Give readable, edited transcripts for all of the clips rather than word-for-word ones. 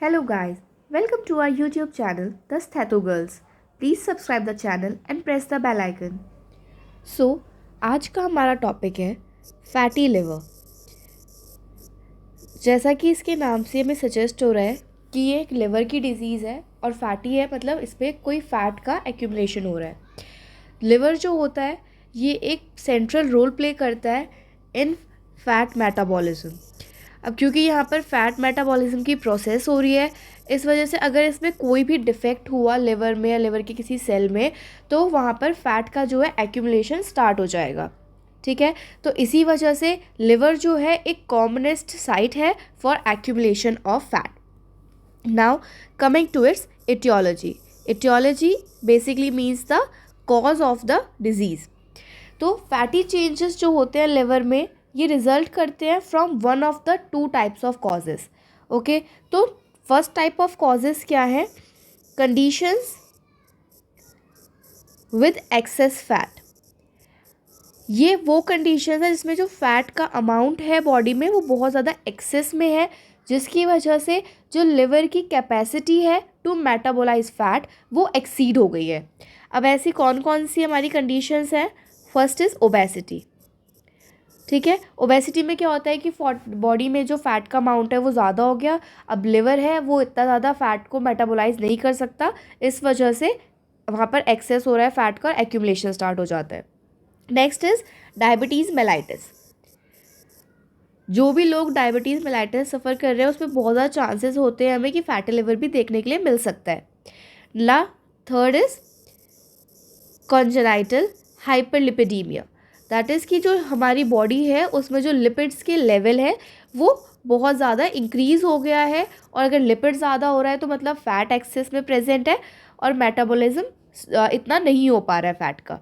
Hello guys, welcome to our YouTube channel The Sthetho Girls. Please subscribe the channel and press the bell icon. So, आज का हमारा topic है fatty liver. जैसा कि इसके नाम से हमें सजेस्ट हो रहा है कि ये एक लिवर की डिजीज़ है और फैटी है, मतलब इस पर कोई फैट का एक्यूमुलेशन हो रहा है। लिवर जो होता है ये एक सेंट्रल रोल प्ले करता है इन फैट मेटाबॉलिज्म। अब क्योंकि यहाँ पर फैट मेटाबॉलिज्म की प्रोसेस हो रही है, इस वजह से अगर इसमें कोई भी डिफेक्ट हुआ लिवर में या लिवर के किसी सेल में तो वहाँ पर फैट का जो है एक्यूमुलेशन स्टार्ट हो जाएगा। ठीक है, तो इसी वजह से लिवर जो है एक कॉमनेस्ट साइट है for accumulation of fat. Now coming to its etiology. Etiology basically means the cause of the disease. तो फैटी चेंजेस जो होते हैं लिवर में ये रिजल्ट करते हैं from one of the two types of causes. Okay, तो फर्स्ट टाइप ऑफ कॉजेस क्या है? Conditions with excess fat. ये वो कंडीशंस है जिसमें जो फैट का अमाउंट है बॉडी में वो बहुत ज़्यादा एक्सेस में है, जिसकी वजह से जो लिवर की कैपेसिटी है टू मेटाबोलाइज फैट वो एक्सीड हो गई है। अब ऐसी कौन कौन सी हमारी कंडीशंस हैं? First is obesity. ठीक है, ओबेसिटी में क्या होता है कि बॉडी में जो फैट का अमाउंट है वो ज़्यादा हो गया। अब लिवर है वो इतना ज़्यादा फैट को मेटाबोलाइज नहीं कर सकता, इस वजह से वहाँ पर एक्सेस हो रहा है फैट का और एक्यूमुलेशन स्टार्ट हो जाता है। Next is diabetes mellitus. जो भी लोग डायबिटीज़ मेलाइटिस सफ़र कर रहे हैं उसमें बहुत ज़्यादा चांसेस होते हैं हमें कि फैटी लिवर भी देखने के लिए मिल सकता है। Third is congenital hyperlipidaemia. That is कि जो हमारी बॉडी है उसमें जो लिपिड्स के लेवल है वो बहुत ज़्यादा इंक्रीज़ हो गया है, और अगर लिपिड ज़्यादा हो रहा है तो मतलब फ़ैट एक्सेस में प्रेजेंट है और मेटाबॉलिज्म इतना नहीं हो पा रहा है फ़ैट का।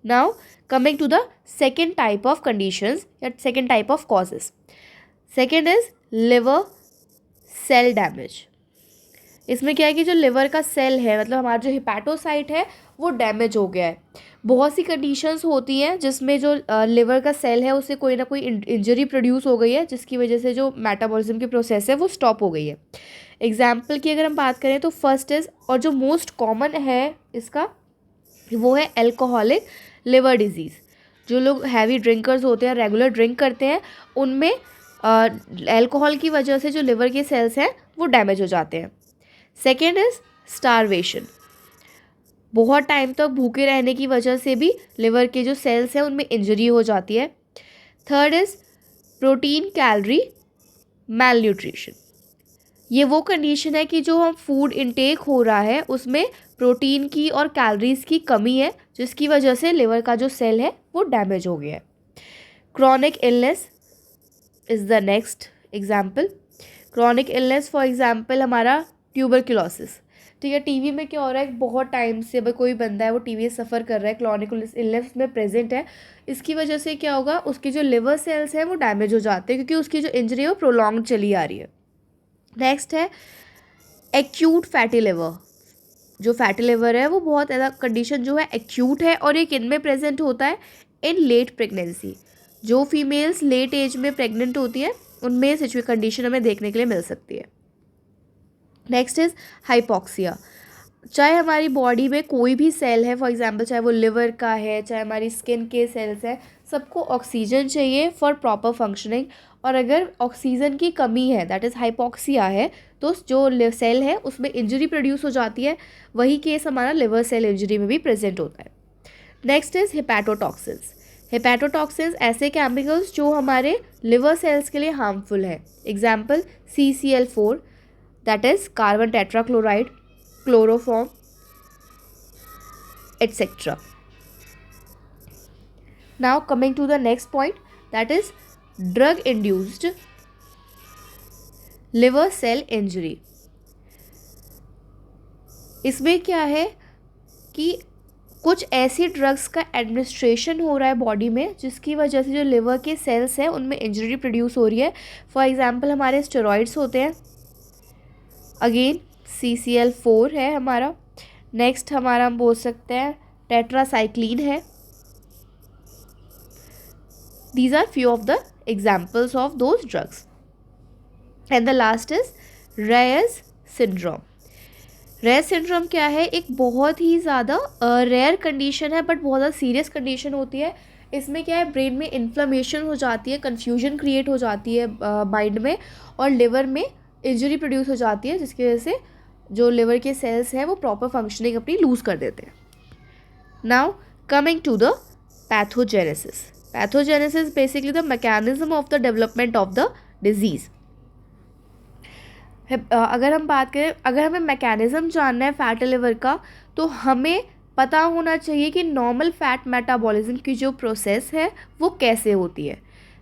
Now coming to the second type of conditions या second type of causes. Second is liver cell damage. इसमें क्या है कि जो लिवर का सेल है, मतलब हमारा जो हिपैटोसाइट है वो डैमेज हो गया है। बहुत सी कंडीशंस होती हैं जिसमें जो लिवर का सेल है उससे कोई ना कोई इंजरी प्रोड्यूस हो गई है, जिसकी वजह से जो मेटाबॉलिज्म की प्रोसेस है वो स्टॉप हो गई है। एग्जाम्पल की अगर हम बात करें तो फर्स्ट इज़, और जो मोस्ट कॉमन है इसका, वो है एल्कोहलिक लिवर डिजीज़। जो लोग हैवी ड्रिंकर्स होते हैं, रेगुलर ड्रिंक करते हैं, उनमें एल्कोहल की वजह से जो लिवर के सेल्स हैं वो डैमेज हो जाते हैं। Second is starvation. बहुत टाइम तक भूखे रहने की वजह से भी लिवर के जो सेल्स हैं उनमें इंजरी हो जाती है। Third is protein calorie malnutrition. ये वो कंडीशन है कि जो हम फूड इनटेक हो रहा है उसमें प्रोटीन की और कैलोरीज की कमी है, जिसकी वजह से लिवर का जो सेल है वो डैमेज हो गया है। Chronic illness is the next example. Chronic illness for example हमारा ट्यूबरक्लोसिस। ठीक है, टीवी में क्या हो रहा है, बहुत टाइम से अगर कोई बंदा है वो टीवी से सफ़र कर रहा है, क्रॉनिक इलनेस में प्रेजेंट है, इसकी वजह से क्या होगा, उसके जो लिवर सेल्स हैं वो डैमेज हो जाते हैं क्योंकि उसकी जो इंजरी है वो प्रोलॉन्ग चली आ रही है। नेक्स्ट है एक्यूट फैटी लिवर। जो फैटी लिवर है वो बहुत ज़्यादा कंडीशन जो है एक्यूट है, और एक इनमें प्रेजेंट होता है इन लेट प्रेगनेंसी। जो फीमेल्स लेट एज में प्रेग्नेंट होती हैं उनमें सिचुएशन कंडीशन हमें देखने के लिए मिल सकती है। Next is hypoxia. चाहे हमारी बॉडी में कोई भी सेल है, फॉर एग्जांपल चाहे वो लिवर का है, चाहे हमारी स्किन के सेल्स हैं, सबको ऑक्सीजन चाहिए फॉर प्रॉपर फंक्शनिंग, और अगर ऑक्सीजन की कमी है, दैट इज़ हाइपॉक्सिया है, तो जो सेल है उसमें इंजरी प्रोड्यूस हो जाती है। वही केस हमारा लिवर सेल इंजरी में भी प्रेजेंट होता है। Next is हिपैटोटॉक्सिन्स। हिपैटोटॉक्सिन्स ऐसे केमिकल्स जो हमारे लिवर सेल्स के लिए हार्मफुल है। Example CCl4, that is carbon tetrachloride, chloroform, etc. Now coming to the next point, that is drug induced liver cell injury. इसमें क्या है कि कुछ ऐसी ड्रग्स का एडमिनिस्ट्रेशन हो रहा है बॉडी में जिसकी वजह से जो लिवर के सेल्स हैं उनमें इंजरी प्रोड्यूस हो रही है। फॉर एग्जांपल हमारे स्टेरॉइड्स होते हैं, अगेन CCl4 है हमारा। नेक्स्ट हमारा हम बोल सकते हैं टेट्रासाइक्लिन है। These are few of the examples of those drugs. And the last is Reye's syndrome. Rare syndrome क्या है? एक बहुत ही ज़्यादा रेयर कंडीशन है, बट बहुत ज़्यादा सीरियस कंडीशन होती है। इसमें क्या है, ब्रेन में इन्फ्लेमेशन हो जाती है, कन्फ्यूजन क्रिएट हो जाती है माइंड में, और लिवर में इंजरी प्रोड्यूस हो जाती है, जिसकी वजह से जो लिवर के सेल्स हैं वो प्रॉपर फंक्शनिंग अपनी लूज़ कर देते हैं। Now coming to the pathogenesis. Pathogenesis basically the mechanism of the development of the disease. अगर हम बात करें, अगर हमें मैकेनिज़्म जानना है फैटी लिवर का, तो हमें पता होना चाहिए कि नॉर्मल फैट मेटाबॉलिज्म की जो प्रोसेस है वो कैसे होती है।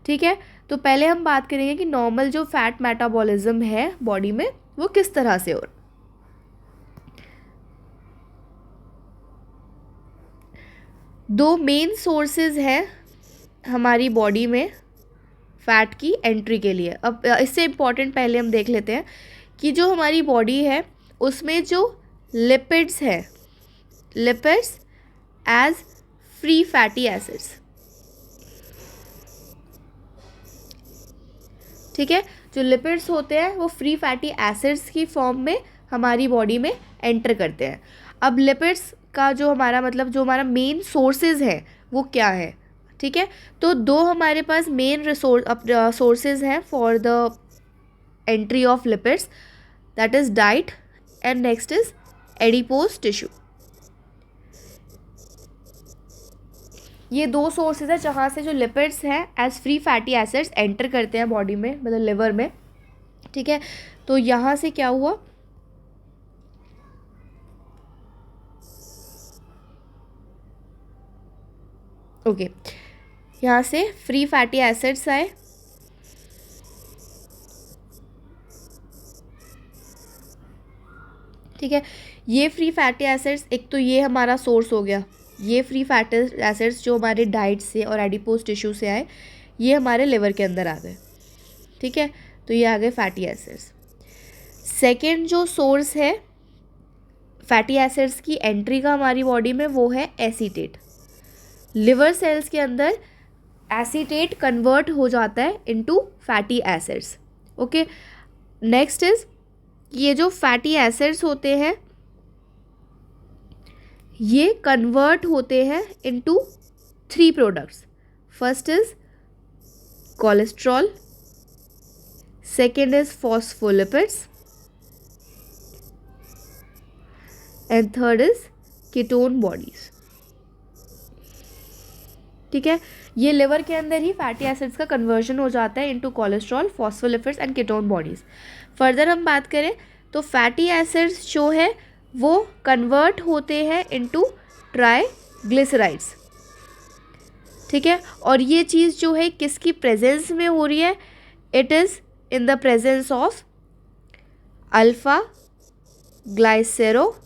ठीक है, तो पहले हम बात करेंगे कि नॉर्मल जो फैट मेटाबॉलिज्म है बॉडी में वो किस तरह से हो रहा है। दो मेन सोर्सेज हैं हमारी बॉडी में फ़ैट की एंट्री के लिए। अब इससे इम्पॉर्टेंट पहले हम देख लेते हैं कि जो हमारी बॉडी है उसमें जो लिपिड्स है, lipids as free fatty acids. ठीक है, जो लिपिड्स होते हैं वो फ्री फैटी एसिड्स की फॉर्म में हमारी बॉडी में एंटर करते हैं। अब लिपिड्स का जो हमारा मतलब जो हमारा मेन सोर्सेज है वो क्या है? ठीक है, तो दो हमारे पास मेन सोर्सेज हैं for the entry of lipids, that is diet and next is adipose tissue. ये दो सोर्सेज है जहाँ से जो लिपिड्स हैं as free fatty acids enter करते हैं बॉडी में, मतलब लिवर में। ठीक है, तो यहाँ से क्या हुआ, ओके यहाँ से फ्री फैटी एसिड्स आए, ठीक है। ये फ्री फैटी एसिड्स, एक तो ये हमारा सोर्स हो गया, ये फ्री फैटी एसिड्स जो हमारे डाइट से और एडिपोज टिश्यू से आए, ये हमारे लिवर के अंदर आ गए। ठीक है, तो ये आ गए फैटी एसिड्स। सेकेंड जो सोर्स है फैटी एसिड्स की एंट्री का हमारी बॉडी में, वो है एसीटेट। लिवर सेल्स के अंदर एसीटेट कन्वर्ट हो जाता है into fatty acids. Okay, next is ये जो फैटी एसिड्स होते हैं ये कन्वर्ट होते हैं into 3 products. First is cholesterol, second is phospholipids and third is ketone bodies. ठीक है, ये लिवर के अंदर ही फैटी एसिड्स का कन्वर्जन हो जाता है into cholesterol, phospholipids and ketone bodies. Further हम बात करें तो फैटी एसिड्स जो है वो कन्वर्ट होते हैं इनटू ट्राइग्लिसराइड्स। ठीक है, और ये चीज़ जो है किसकी प्रेजेंस में हो रही है? It is in the presence of alpha glycerophosphate.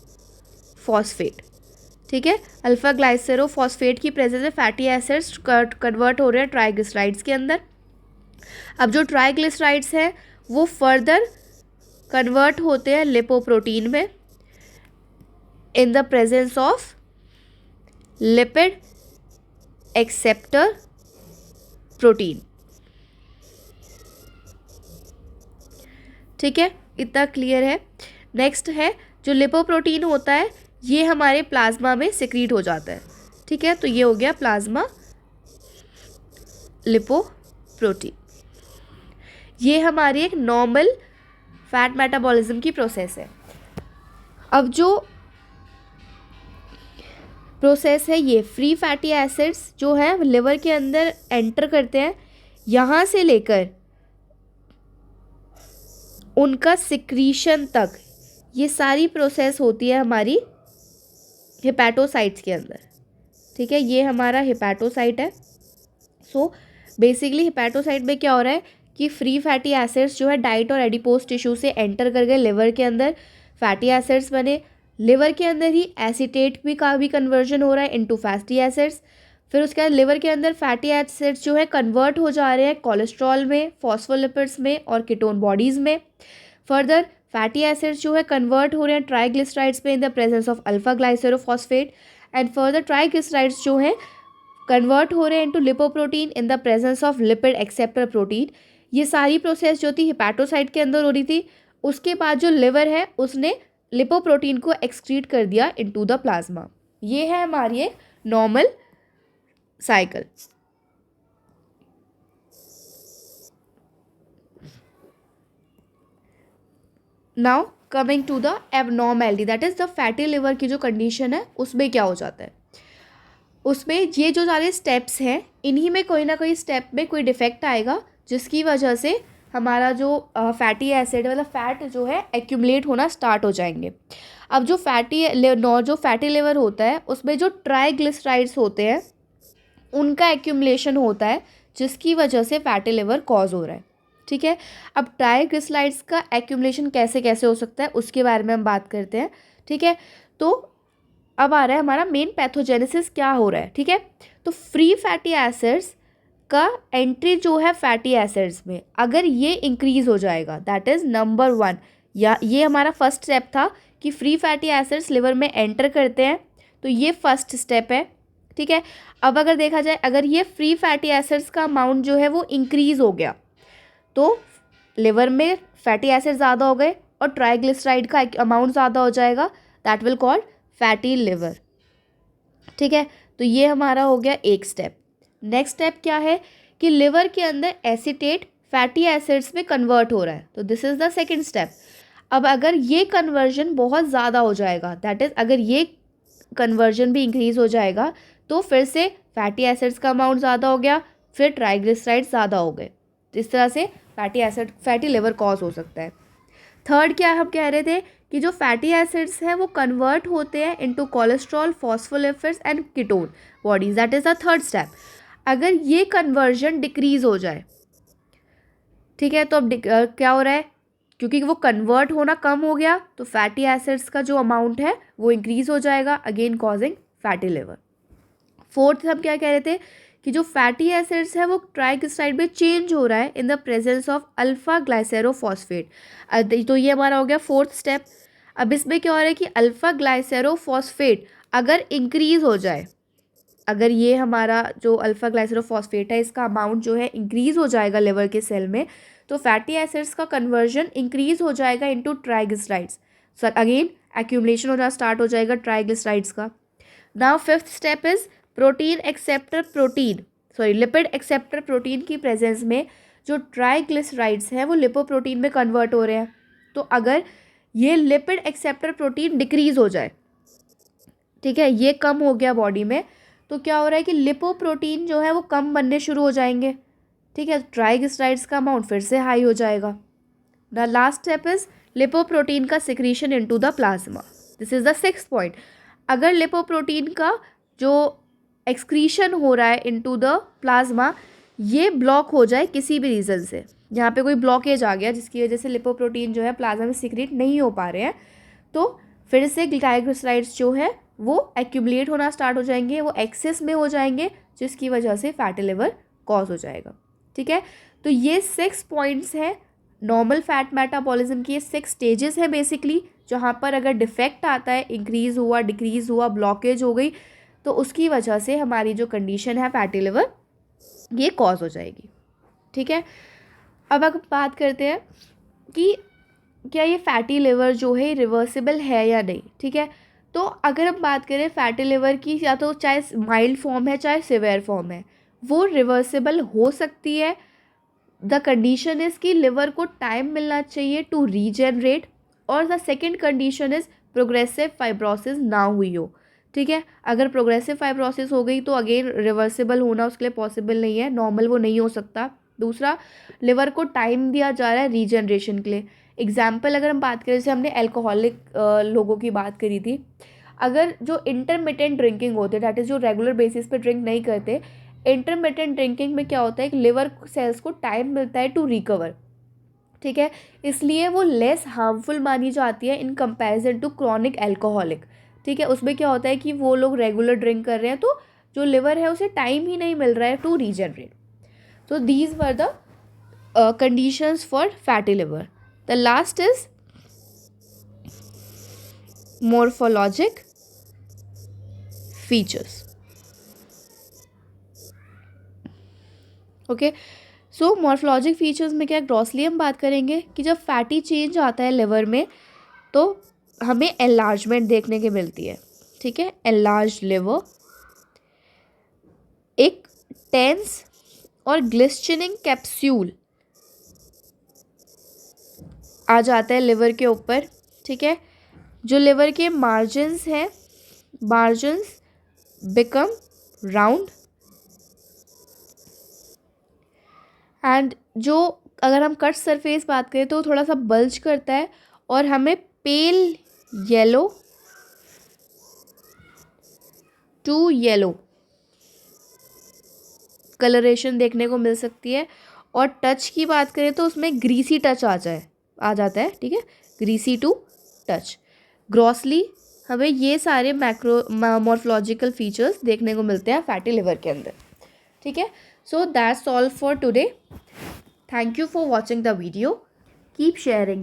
ठीक है, अल्फ़ा ग्लाइसेरोफॉस्फेट की प्रेजेंस में फैटी एसिड्स कन्वर्ट हो रहे हैं ट्राइग्लिसराइड्स के अंदर। अब जो ट्राइग्लिसराइड्स हैं वो फर्दर कन्वर्ट होते हैं लिपोप्रोटीन में in the presence of lipid acceptor protein. ठीक है, इतना क्लियर है। नेक्स्ट है जो लिपोप्रोटीन होता है ये हमारे प्लाज्मा में सिक्रीट हो जाता है। ठीक है, तो ये हो गया प्लाज्मा लिपोप्रोटीन। ये हमारी एक नॉर्मल फैट मेटाबॉलिज्म की प्रोसेस है। अब जो प्रोसेस है ये फ्री फैटी एसिड्स जो है लिवर के अंदर एंटर करते हैं, यहाँ से लेकर उनका सिक्रीशन तक ये सारी प्रोसेस होती है हमारी हिपैटोसाइट्स के अंदर। ठीक है, ये हमारा हिपैटोसाइट है। सो बेसिकली हिपैटोसाइट में क्या हो रहा है कि फ्री फैटी एसिड्स जो है डाइट और एडिपोज टिश्यू से एंटर कर गए लिवर के अंदर, फैटी एसिड्स बने, लिवर के अंदर ही एसीटेट का भी कन्वर्जन हो रहा है इनटू फैटी एसिड्स। फिर उसके बाद लिवर के अंदर फैटी एसिड्स जो है कन्वर्ट हो जा रहे हैं कोलेस्ट्रॉल में, फॉस्फोलिपिड्स में और कीटोन बॉडीज़ में। फर्दर फैटी एसिड्स जो है कन्वर्ट हो रहे हैं ट्राइग्लिसराइड्स में in the presence of alpha glycerophosphate and further triglycerides जो है कन्वर्ट हो रहे हैं into lipoprotein in the presence of lipid acceptor protein. ये सारी प्रोसेस जो थी हिपैटोसाइट के अंदर हो रही थी, उसके बाद जो लिवर है उसने लिपोप्रोटीन को एक्सक्रीट कर दिया इनटू द प्लाज्मा। ये है हमारी एक normal cycle. Now coming to the abnormality, that is the fatty liver की जो कंडीशन है उसमें क्या हो जाता है, उसमें ये जो सारे स्टेप्स हैं इन्हीं में कोई ना कोई स्टेप में कोई डिफेक्ट आएगा जिसकी वजह से हमारा जो फैटी एसिड मतलब फैट जो है एक्यूमुलेट होना स्टार्ट हो जाएंगे। अब जो फैटी लिवर होता है उसमें जो ट्राइग्लिसराइड्स होते हैं उनका एक्यूमुलेशन होता है जिसकी वजह से फैटी लिवर कॉज हो रहा है। ठीक है, अब ट्राइग्लिसराइड्स का एक्यूमुलेशन कैसे कैसे हो सकता है उसके बारे में हम बात करते हैं। ठीक है, तो अब आ रहा है हमारा मेन पैथोजेनेसिस क्या हो रहा है। ठीक है, तो फ्री फैटी एसिड्स का एंट्री जो है फैटी एसिड्स में अगर ये इंक्रीज हो जाएगा, दैट इज़ नंबर 1, या ये हमारा फर्स्ट स्टेप था कि फ्री फैटी एसिड्स लिवर में एंटर करते हैं, तो ये फर्स्ट स्टेप है। ठीक है, अब अगर देखा जाए अगर ये फ्री फैटी एसिड्स का अमाउंट जो है वो इंक्रीज हो गया तो लिवर में फैटी एसिड ज़्यादा हो गए और ट्राइग्लिसराइड का अमाउंट ज़्यादा हो जाएगा, that will called fatty liver. ठीक है, तो ये हमारा हो गया एक स्टेप। नेक्स्ट स्टेप क्या है कि लिवर के अंदर एसीटेट फैटी एसिड्स में कन्वर्ट हो रहा है, तो this is the second step. अब अगर ये कन्वर्जन बहुत ज़्यादा हो जाएगा, दैट इज़ अगर ये कन्वर्जन भी इंक्रीज हो जाएगा तो फिर से फैटी एसिड्स का अमाउंट ज़्यादा हो गया, फिर ट्राइग्लिसराइड्स ज़्यादा हो गए, तो इस तरह से फैटी लिवर कॉज हो सकता है। थर्ड क्या हम कह रहे थे कि जो फैटी एसिड्स हैं वो कन्वर्ट होते हैं into cholesterol, phospholipids and ketone bodies, that is the third step. अगर ये कन्वर्जन डिक्रीज हो जाए, ठीक है, तो अब क्या हो रहा है, क्योंकि वो कन्वर्ट होना कम हो गया तो फैटी एसिड्स का जो अमाउंट है वो इंक्रीज हो जाएगा, again causing fatty liver. Fourth हम क्या कह रहे थे कि जो फैटी एसिड्स है वो ट्राइग्लिसराइड में चेंज हो रहा है in the presence of alpha glycerophosphate, तो ये हमारा हो गया फोर्थ स्टेप। अब इसमें क्या हो रहा है कि अल्फा ग्लाइसेरोफॉस्फेट अगर इंक्रीज हो जाए, अगर ये हमारा जो अल्फा ग्लाइसेरोफॉस्फेट है इसका अमाउंट जो है इंक्रीज हो जाएगा लिवर के सेल में, तो फैटी एसिड्स का कन्वर्जन इंक्रीज हो जाएगा into triglycerides, sir again accumulation होना स्टार्ट हो जाएगा ट्राइग्लिसराइड्स का। Now fifth step is lipid acceptor protein की प्रेजेंस में जो ट्राइग्लिसराइड्स हैं वो लिपोप्रोटीन में कन्वर्ट हो रहे हैं, तो अगर ये लिपिड एक्सेप्टर प्रोटीन डिक्रीज हो जाए, ठीक है, ये कम हो गया बॉडी में, तो क्या हो रहा है कि लिपोप्रोटीन जो है वो कम बनने शुरू हो जाएंगे। ठीक है, ट्राइग्लिसराइड्स का अमाउंट फिर से हाई हो जाएगा। The last step is lipoprotein का secretion into the plasma, this is the sixth point. अगर लिपोप्रोटीन का जो एक्सक्रीशन हो रहा है इनटू द प्लाज्मा ये ब्लॉक हो जाए किसी भी रीज़न से, यहाँ पे कोई ब्लॉकेज आ गया जिसकी वजह से लिपोप्रोटीन जो है प्लाज्मा में सिक्रीट नहीं हो पा रहे हैं, तो फिर से ट्राइग्लिसराइड्स जो है वो एक्यूमुलेट होना स्टार्ट हो जाएंगे, वो एक्सेस में हो जाएंगे जिसकी वजह से फैटी लिवर कॉज हो जाएगा। ठीक है, तो ये 6 पॉइंट्स हैं नॉर्मल फैट मेटाबॉलिज्म की, ये 6 स्टेजेस हैं बेसिकली, जहाँ पर अगर डिफेक्ट आता है, इंक्रीज़ हुआ, डिक्रीज़ हुआ, ब्लॉकेज हो गई, तो उसकी वजह से हमारी जो कंडीशन है फैटी लिवर ये कॉज हो जाएगी। ठीक है, अब अगर बात करते हैं कि क्या ये फैटी लिवर जो है रिवर्सिबल है या नहीं। ठीक है, तो अगर हम बात करें फैटी लिवर की, या तो चाहे माइल्ड फॉर्म है चाहे सिवियर फॉर्म है, वो रिवर्सिबल हो सकती है। द कंडीशन इज़ कि लिवर को टाइम मिलना चाहिए टू रीजनरेट, और the second condition is progressive fibrosis ना हुई हो। ठीक है, अगर प्रोग्रेसिव फाइब्रोसिस हो गई तो अगेन रिवर्सिबल होना उसके लिए पॉसिबल नहीं है, नॉर्मल वो नहीं हो सकता। दूसरा, लिवर को टाइम दिया जा रहा है रीजनरेशन के लिए। एग्जाम्पल अगर हम बात करें, जैसे हमने अल्कोहलिक लोगों की बात करी थी, अगर जो इंटरमिटेंट ड्रिंकिंग होते हैं, दैट इज़ जो रेगुलर बेसिस पे ड्रिंक नहीं करते, इंटरमिटेंट ड्रिंकिंग में क्या होता है कि लिवर सेल्स को टाइम मिलता है टू रिकवर। ठीक है, इसलिए वो लेस हार्मफुल मानी जाती है in comparison to chronic alcoholic. ठीक है, उसमें क्या होता है कि वो लोग रेगुलर ड्रिंक कर रहे हैं तो जो लिवर है उसे टाइम ही नहीं मिल रहा है टू रीजनरेट। तो these were the conditions for fatty liver. The last is morphologic features. Okay, so morphologic features में क्या ग्रॉसली हम बात करेंगे कि जब फैटी चेंज आता है लिवर में तो हमें एनलार्जमेंट देखने की मिलती है, ठीक है, एनलार्ज लिवर, एक टेंस और ग्लिस्टनिंग कैप्सूल आ जाता है लिवर के ऊपर, ठीक है, जो लिवर के मार्जिन्स हैं, मार्जिन्स बिकम राउंड एंड जो अगर हम कट सरफेस बात करें तो थोड़ा सा बल्ज करता है और हमें pale yellow to yellow coloration देखने को मिल सकती है। और टच की बात करें तो उसमें ग्रीसी टच आ जाता है, ठीक है, ग्रीसी टू टच। ग्रॉसली हमें ये सारे मॉर्फोलॉजिकल फीचर्स देखने को मिलते हैं फैटी लिवर के अंदर, ठीक है। So that's all for today. Thank you for watching the video, keep sharing.